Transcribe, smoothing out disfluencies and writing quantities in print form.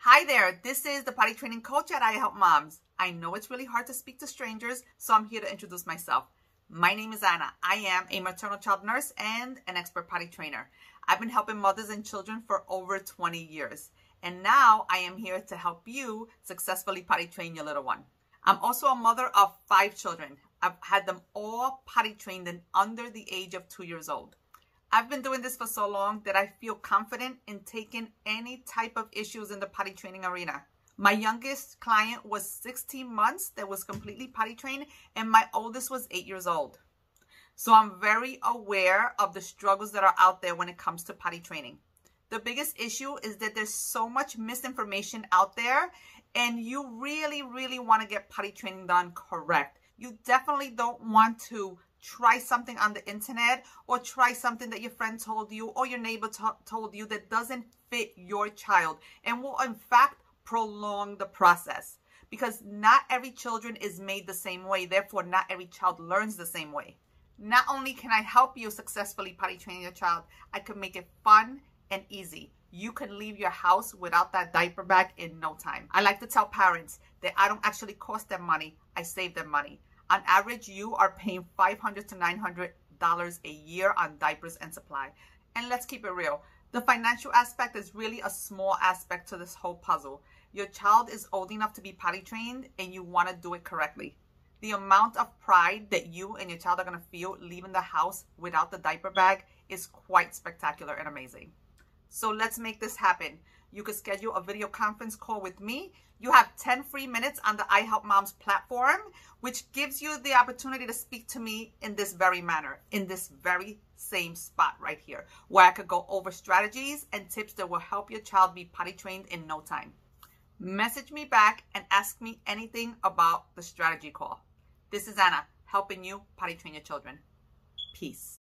Hi there, this is the potty training coach at I Help Moms. I know it's really hard to speak to strangers, so I'm here to introduce myself. My name is Anna. I am a maternal-child nurse and an expert potty trainer. I've been helping mothers and children for over 20 years. And now I am here to help you successfully potty train your little one. I'm also a mother of 5 children. I've had them all potty trained in under the age of 2 years old. I've been doing this for so long that I feel confident in taking any type of issues in the potty training arena. My youngest client was 16 months that was completely potty trained, and my oldest was 8 years old. So I'm very aware of the struggles that are out there when it comes to potty training. The biggest issue is that there's so much misinformation out there, and you really want to get potty training done correct. You definitely don't want to try something on the internet or try something that your friend told you or your neighbor told you that doesn't fit your child and will in fact prolong the process, because not every children is made the same way. Therefore, not every child learns the same way. Not only can I help you successfully potty train your child, I can make it fun and easy. You can leave your house without that diaper bag in no time. I like to tell parents that I don't actually cost them money, I save them money. On average, you are paying $500 to $900 a year on diapers and supply. And let's keep it real. The financial aspect is really a small aspect to this whole puzzle. Your child is old enough to be potty trained and you want to do it correctly. The amount of pride that you and your child are going to feel leaving the house without the diaper bag is quite spectacular and amazing. So let's make this happen. You could schedule a video conference call with me. You have 10 free minutes on the I Help Moms platform, which gives you the opportunity to speak to me in this very manner, in this very same spot right here, where I could go over strategies and tips that will help your child be potty trained in no time. Message me back and ask me anything about the strategy call. This is Anna, helping you potty train your children. Peace.